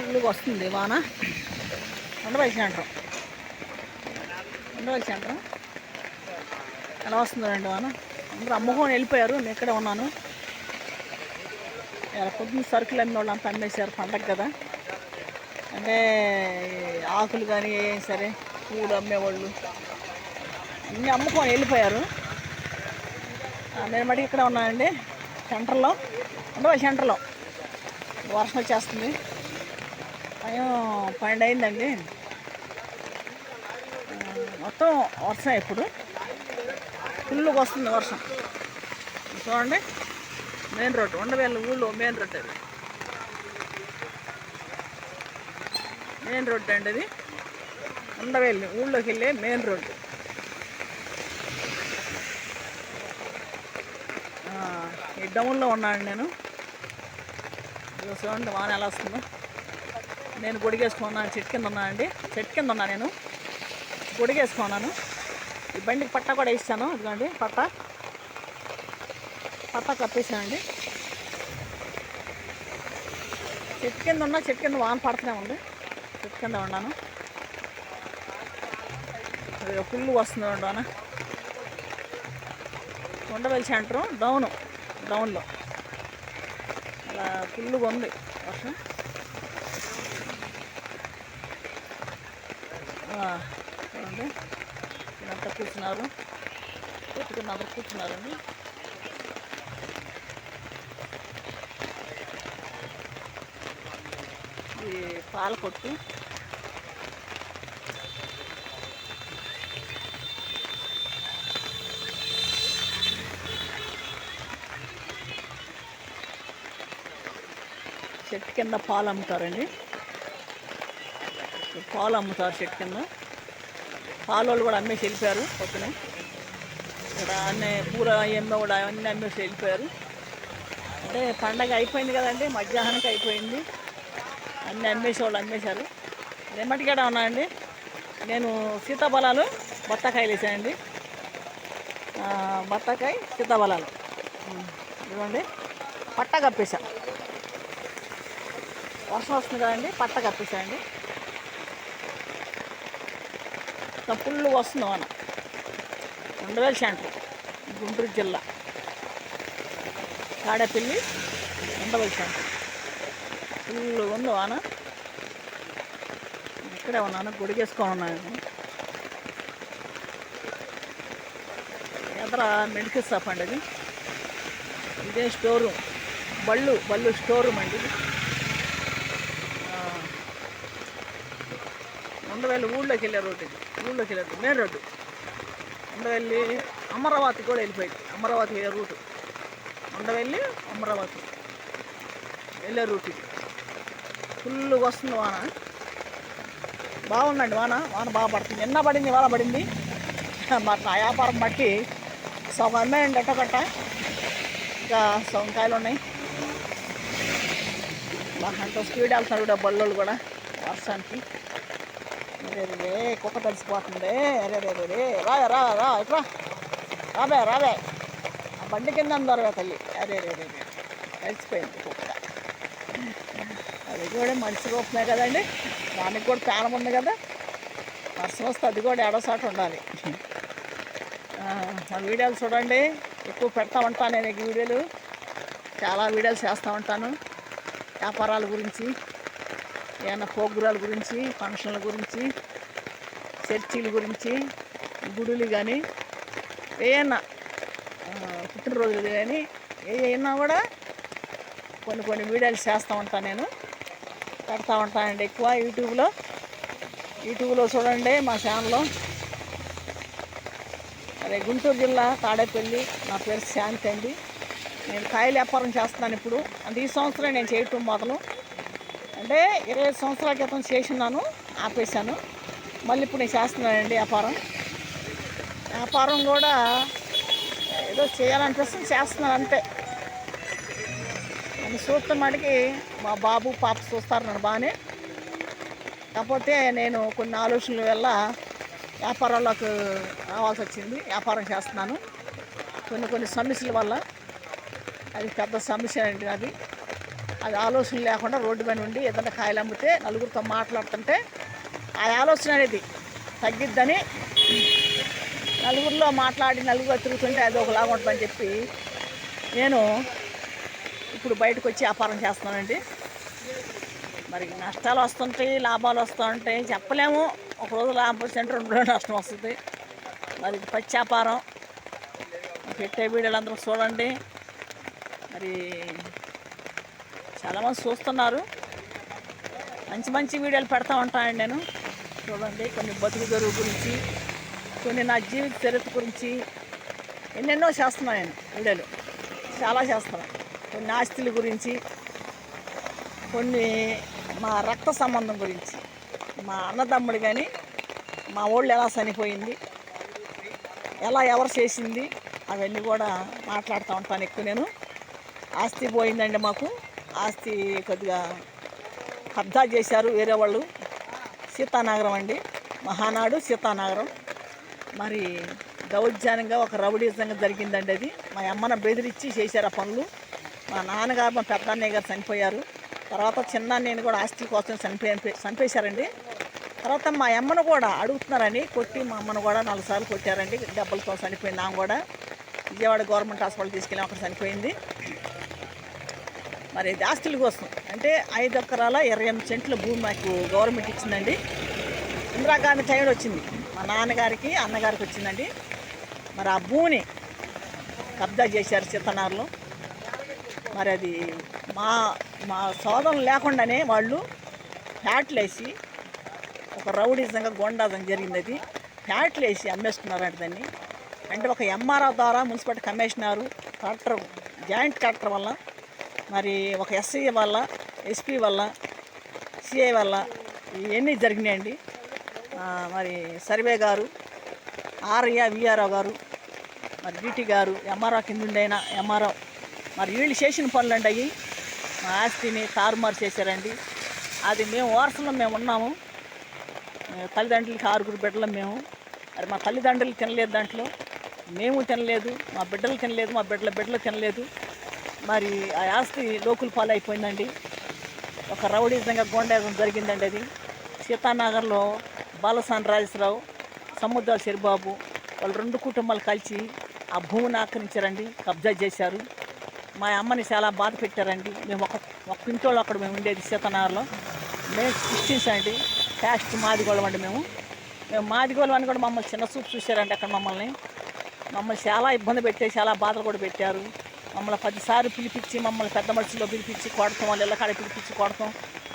ఫుల్గా వస్తుంది వాన. ఉండవల్లి సెంటర్ ఎలా వస్తుందో అండి వాన. అందరూ అమ్ముకొని వెళ్ళిపోయారు, నేను ఇక్కడే ఉన్నాను. ఇలా పొద్దున్న సరుకులు అమ్మే వాళ్ళు అంతా అమ్మేశారు, పండగ కదా. అంటే ఆకులు కానీ ఏం సరే పూలు అమ్మేవాళ్ళు అన్నీ అమ్ముకొని వెళ్ళిపోయారు. నేను మటుకు ఇక్కడే ఉన్నానండి, సెంటర్లో, ఉండవల్లి సెంటర్లో. వర్షం వచ్చేస్తుంది, టైం 12 అయిందండి. మొత్తం వర్షం ఇప్పుడు ఫుల్గా వస్తుంది వర్షం. చూడండి, మెయిన్ రోడ్డు, ఉండవల్లి ఊళ్ళో మెయిన్ రోడ్డు, అది మెయిన్ రోడ్డు అండి. అది ఉండవల్లి ఊళ్ళోకి వెళ్ళే మెయిన్ రోడ్డు. ఈ డౌన్లో ఉన్నాను నేను. చూడండి వాన ఎలా వస్తుందో. నేను గొడిగేసుకున్నాను, చెట్టు కింద ఉన్నాను అండి, చెట్టు కింద ఉన్నా నేను, గొడిగేసుకున్నాను. ఈ బండికి పట్టా కూడా ఇస్తాను, ఇదిగోండి పట్టా కప్పేసానండి. చెట్టు కింద ఉన్నా, చెట్టు కింద వాన పడుతూనే ఉంది, చెట్టు కింద ఉన్నాను. ఫుల్ వస్తుంది వాన. ఉండవల్లి సెంటరు డౌన్లో అలా ఫుల్గా ఉంది వర్షం. చూడండి, ఇదంతా కూర్చున్నారు, కొట్టుకున్న అందరూ కూర్చున్నారండి. ఇది పాల కొట్టు. చెట్టు కింద పాలు అమ్ముతారండి, పాలు అమ్ముతారు చెట్టు కింద. పాలు వాళ్ళు కూడా అమ్మేసి వెళ్ళిపోయారు పొద్దున. ఇక్కడ అన్నీ పూర ఎమ్మె కూడా అన్నీ అమ్మేసి వెళ్ళిపోయారు. అంటే పండగ అయిపోయింది కదండి, మధ్యాహ్నానికి అయిపోయింది, అన్నీ అమ్మేసి వాళ్ళు అమ్మేశారు. నేను మటుకేడా ఉన్నానండి. నేను సీతాఫలాలు బత్తాకాయలు వేసానండి, బత్తాకాయ సీతాఫలాలు. ఇదిగోండి పట్టా కప్పేసా, వర్షం వస్తుంది కదండి, పట్ట కప్పేసాయండి. ఫుల్గా వస్తుంది వాన. ఉండవల్లి సెంటర్, గుంటూరు జిల్లా, తాడేపల్లి, ఉండవల్లి సెంటర్. ఫుల్గా ఉంది వాన. ఇక్కడే ఉన్నాను, గొడిగేసుకొని ఉన్నాను. ఎదర మెడికల్ షాప్ అండి అది. ఇదే స్టోర్ రూమ్, బళ్ళు స్టోర్ రూమ్ అండి ఇది. ఉండవల్లి ఊళ్ళోకి వెళ్ళే రోడ్డు, ఇది మెయిన్ రోడ్డు. ఉండవల్లి అమరావతి కూడా వెళ్ళిపోయింది, అమరావతి వెళ్ళే రూటు, ఉండవల్లి అమరావతి వెళ్ళే రూట్ ఇది. ఫుల్గా వస్తుంది వాన. బాగుందండి వాన బాగా పడుతుంది. నిన్న పడింది, ఇవాళ పడింది. మరి నా వ్యాపారం బట్టి సగం అమ్మాయండి ఎట్టకట్ట, ఇంకా సగం కాయలు ఉన్నాయి. అంత స్పీడ్ వెళ్తున్నారు కూడా బళ్ళు కూడా వర్షానికి. రే కుక్క తడిసిపోతుంది, రే రా ఇట్రా, రాబే ఆ బండి కింద అందరు తల్లి. రే తడిసిపోయింది కుక్క. అది కూడా మనిషి రూపమే కదండి, దానికి కూడా ప్రాణం ఉంది కదా. వర్షం వస్తే అది కూడా ఏడోసాట ఉండాలి. ఆ వీడియోలు చూడండి, ఎక్కువ పెడతా ఉంటాను నేను. ఈ వీడియోలు చాలా వీడియోలు చేస్తూ ఉంటాను, వ్యాపారాల గురించి, ఏమైనా ప్రోగ్రాల గురించి, ఫంక్షన్ల గురించి, చర్చీల గురించి, గుడులు కానీ, ఏమన్నా పుట్టినరోజులు కానీ ఏమన్నా కూడా కొన్ని వీడియోలు చేస్తూ ఉంటాను నేను, పెడతా ఉంటానండి ఎక్కువ యూట్యూబ్లో చూడండి మా ఛానల్లో. అదే గుంటూరు జిల్లా తాడేపల్లి, నా పేరు శాంతి అండి. నేను కాయల వ్యాపారం చేస్తున్నాను ఇప్పుడు. అంటే ఈ సంవత్సరం నేను చేయటం మొదలు, అంటే 20 సంవత్సరాల క్రితం చేసినాను, ఆపేశాను. మళ్ళీ ఇప్పుడు నేను చేస్తున్నానండి వ్యాపారం కూడా ఏదో చేయాలనిపిస్తుంది, చేస్తున్నాను అంతే. నేను చూస్తున్న మటుకి మా బాబు పాప చూస్తారు నన్ను బాగానే. కాకపోతే నేను కొన్ని ఆలోచనల వల్ల వ్యాపారంలోకి రావాల్సి వచ్చింది. వ్యాపారం చేస్తున్నాను కొన్ని సమస్యల వల్ల. అది పెద్ద సమస్య అండి. అది ఆలోచన లేకుండా రోడ్డు మీద ఉండి ఏదైనా కాయలు అమ్మితే నలుగురితో మాట్లాడుతుంటే ఆ ఆలోచన అనేది తగ్గిద్దని నలుగురిలో మాట్లాడి నలుగురు తిరుగుతుంటే అది ఒకలాగా ఉంటుందని చెప్పి నేను ఇప్పుడు బయటకు వచ్చి వ్యాపారం చేస్తున్నానండి. మరి నష్టాలు వస్తుంటాయి, లాభాలు వస్తూ ఉంటాయి, చెప్పలేము. ఒకరోజు లాభం వచ్చింటే 2 రోజులు నష్టం వస్తుంది. మరి ఇది పచ్చి వ్యాపారం. పెట్టే వీడియోలు అందరూ చూడండి. మరి చాలామంది చూస్తున్నారు. మంచి మంచి వీడియోలు పెడతా ఉంటానండి నేను. చూడండి, కొన్ని బతుకు తెరువు గురించి, కొన్ని నా జీవిత చరిత్ర గురించి ఎన్నెన్నో చేస్తున్నాను నేను వీడియోలు. చాలా చేస్తున్నాను. కొన్ని ఆస్తుల గురించి, కొన్ని మా రక్త సంబంధం గురించి, మా అన్నదమ్ముడు కానీ మా ఊళ్ళో ఎలా చనిపోయింది, ఎలా ఎవరు చేసింది, అవన్నీ కూడా మాట్లాడుతూ ఉంటాను ఎక్కువ నేను. ఆస్తి పోయిందండి మాకు. ఆస్తి కొద్దిగా కబ్జా చేశారు వేరే వాళ్ళు. సీతానగరం అండి, మహానాడు సీతానగరం. మరి దౌర్జన్యంగా ఒక రౌడీజంగా జరిగిందండి అది. మా అమ్మను బెదిరించి చేశారు ఆ పనులు. మా నాన్నగారు, మా పెద్ద అన్నయ్య గారు చనిపోయారు. తర్వాత చిన్న నేను కూడా ఆస్తి కోసం చనిపోయారండి. తర్వాత మా అమ్మను కూడా అడుగుతున్నారని కొట్టి మా అమ్మను కూడా 4 సార్లు కొట్టారండి. దెబ్బలతో చనిపోయింది. ఆమె కూడా విజయవాడ గవర్నమెంట్ హాస్పిటల్ తీసుకెళ్ళి అక్కడ చనిపోయింది. మరి ఇది ఆస్తుల కోసం అంటే 5 ఎకరాల 28 సెంట్ల భూమి మాకు గవర్నమెంట్ ఇచ్చిందండి. ఇందిరాగాంధీ టైంలో వచ్చింది. మా నాన్నగారికి, అన్నగారికి వచ్చిందండి. మరి ఆ భూమిని కబ్జా చేశారు సీతనారులో. మరి అది మా మా సోదరులు లేకుండానే వాళ్ళు ఫ్యాట్లు వేసి ఒక రౌడీజంగా గోండాజం జరిగింది. అది ఫ్యాట్లు వేసి అమ్మేసుకున్నారంట దాన్ని. అంటే ఒక ఎంఆర్ఓ ద్వారా municipal commissioner, collector, joint collector వల్ల, మరి ఒక ఎస్ఐ వల్ల, ఎస్పీ వల్ల, సిఐ వల్ల ఇవన్నీ జరిగినాయండి. మరి సర్వే గారు, ఆర్య విఆర్ఓ గారు, మరి డిటి గారు, ఎంఆర్ఓ కింద ఉండైనా ఎంఆర్ఓ, మరి వీళ్ళు చేసిన పనులు అండి అవి. మా ఆస్తిని తారుమారు చేశారండి. అది మేము వారసులో మేము ఉన్నాము. తల్లిదండ్రులకి 6 బిడ్డలు మేము. మరి మా తల్లిదండ్రులు తినలేదు, దాంట్లో మేము తినలేదు, మా బిడ్డలు తినలేదు, మా బిడ్డలు తినలేదు. మరి ఆ ఆస్తి లోకుల పాలు అయిపోయిందండి. ఒక రౌడీజంగా గోండాజం జరిగిందండి అది. సీతానగర్లో బాలసాని రాజేశ్వరరావు, సముద్రాల చెరిబాబు వాళ్ళు 2 కుటుంబాలు కలిసి ఆ భూమిని ఆక్రమించారండి, కబ్జా చేశారు. మా అమ్మని చాలా బాధ పెట్టారండి. మేము ఒక ఇంట్లో అక్కడ మేము ఉండేది సీతానగర్లో. మేము క్రిస్టియన్స్ అండి, క్యాస్ట్ మాదిగోళం అండి. మేము మాదిగోళం అని కూడా మమ్మల్ని చిన్న చూపు చూశారండి. అక్కడ మమ్మల్ని చాలా ఇబ్బంది పెట్టారు, చాలా బాధలు కూడా పెట్టారు. మమ్మల్ని 10 సార్లు పిలిపించి, మమ్మల్ని పెద్ద మనుషుల్లో పిలిపించి కొడతాం, వాళ్ళు ఇళ్ళకాడ పిలిపించి కొడతాం.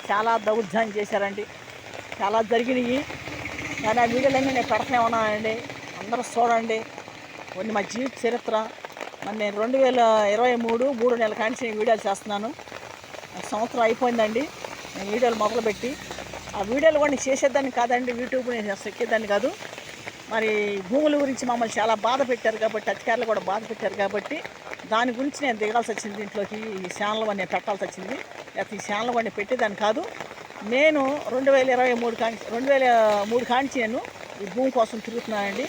చాలా దౌర్జన్యం చేశారండి. చాలా జరిగినాయి. కానీ ఆ వీడియోలన్నీ నేను పెడతానే ఉన్నానండి. అందరూ చూడండి. కొన్ని మా జీవిత చరిత్ర. మరి నేను 2023 3 నెలల కాంచి నేను వీడియోలు చేస్తున్నాను. సంవత్సరం అయిపోయిందండి నేను వీడియోలు మొదలుపెట్టి. ఆ వీడియోలు కూడా నేను చేసేదాన్ని కాదండి, యూట్యూబ్ నేను ఎక్కేదాన్ని కాదు. మరి భూముల గురించి మమ్మల్ని చాలా బాధ పెట్టారు కాబట్టి, అధికారులు కూడా బాధ పెట్టారు కాబట్టి దాని గురించి నేను దిగాల్సి వచ్చింది. దీంట్లోకి ఈ ఛానల్ వన్నీ పెట్టాల్సి వచ్చింది. లేకపోతే ఈ ఛానల్ వన్నీ పెట్టేదాన్ని కాదు. నేను 2023 కాంచి నేను ఈ భూమి కోసం తిరుగుతున్నానండి.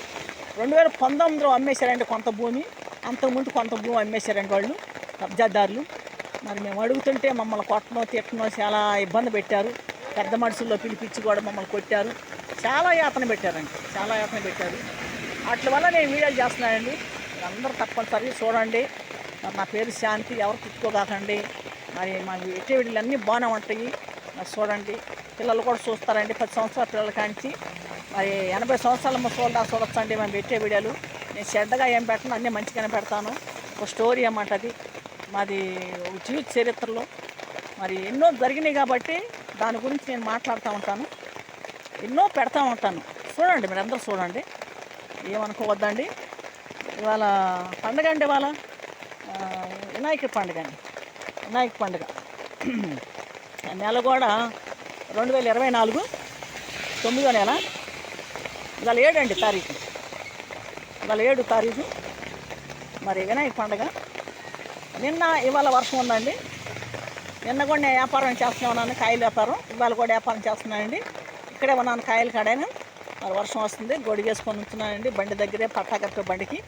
2019లో అమ్మేశారండి కొంత భూమి, అంతకుముందు కొంత భూమి అమ్మేశారండి వాళ్ళు కబ్జాదారులు. మరి మేము అడుగుతుంటే మమ్మల్ని కొట్టనో తిట్టనో చాలా ఇబ్బంది పెట్టారు. పెద్ద మనుషుల్లో పిలిపించి కూడా మమ్మల్ని కొట్టారు. చాలా యాతన పెట్టారండి, చాలా యాతన పెట్టారు. వాటి వల్ల నేను వీడియోలు చేస్తున్నానండి. అందరూ తప్పనిసరి చూడండి. మరి నా పేరు శాంతి, ఎవరు తిట్టుకోకండి. మరి మా ఎట్టే వీడియోలు అన్నీ బాగానే ఉంటాయి. మరి చూడండి, పిల్లలు కూడా చూస్తారండి. 10 సంవత్సరాల పిల్లల కాంచి మరి 80 సంవత్సరాల ముసలి చూడొచ్చండి మేము పెట్టే వీడియోలు. నేను చెడ్డగా ఏం పెట్టను, అన్నీ మంచిగానే పెడతాను. ఒక స్టోరీ అన్నమాట అది. మాది ఒక జీవిత చరిత్రలో మరి ఎన్నో జరిగినాయి కాబట్టి దాని గురించి నేను మాట్లాడుతూ ఉంటాను, ఎన్నో పెడతా ఉంటాను. చూడండి, మీరు అందరూ చూడండి, ఏమనుకోవద్దండి. ఇవాళ పండుగ అండి, ఇవాళ వినాయక పండుగ అండి. వినాయక పండుగ నెల కూడా 2024 9వ నెల. ఇవాళ 7 తారీఖు, ఇవాళ 7 తారీఖు. మరి వినాయక పండుగ. ఇవాళ వర్షం ఉందండి. నిన్న కూడా నేను వ్యాపారం చేస్తూనే ఉన్నాను, కాయల వ్యాపారం. ఇవాళ కూడా వ్యాపారం చేస్తున్నానండి. ఇక్కడే ఉన్నాను కాయల కాడైనా. మరి వర్షం వస్తుంది, గొడుగు వేసుకొని ఉంటున్నానండి బండి దగ్గరే, పట్టాకప్పే బండికి.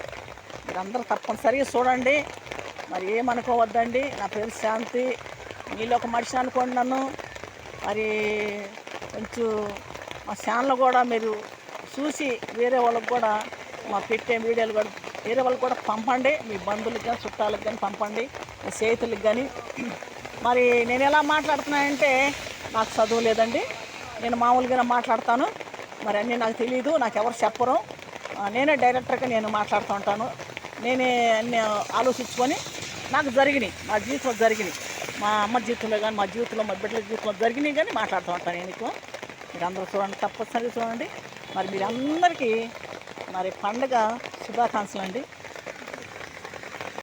మీరందరూ తప్పనిసరిగా చూడండి. మరి ఏమనుకోవద్దండి. నా పేరు శాంతి, మీలో ఒక మనిషిని అనుకోండి నన్ను. మరి కొంచెం మా ఛానల్ కూడా మీరు చూసి వేరే వాళ్ళకి కూడా మా పెట్టే వీడియోలు కూడా వేరే వాళ్ళకి కూడా పంపండి. మీ బంధువులకు కానీ చుట్టాలకు కానీ పంపండి, మీ స్నేహితులకు కానీ. మరి నేను ఎలా మాట్లాడుతున్నానంటే నాకు చదువు లేదండి, నేను మామూలుగానే మాట్లాడతాను. మరి అన్నీ నాకు తెలియదు, నాకు ఎవరు చెప్పరు. నేనే డైరెక్టర్గా నేను మాట్లాడుతూ ఉంటాను. నేనే అన్నీ ఆలోచించుకొని నాకు జరిగినాయి, మా జీవితంలో జరిగినాయి, మా అమ్మ జీవితంలో కానీ మా జీవితంలో మా బిడ్డల జీవితంలో జరిగినాయి కానీ మాట్లాడుతూ ఉంటాను నేను ఎక్కువ. మీరు అందరూ చూడండి, తప్పనిసరిగా చూడండి. మరి మీరందరికీ మరి పండుగ శుభాకాంక్షలు అండి.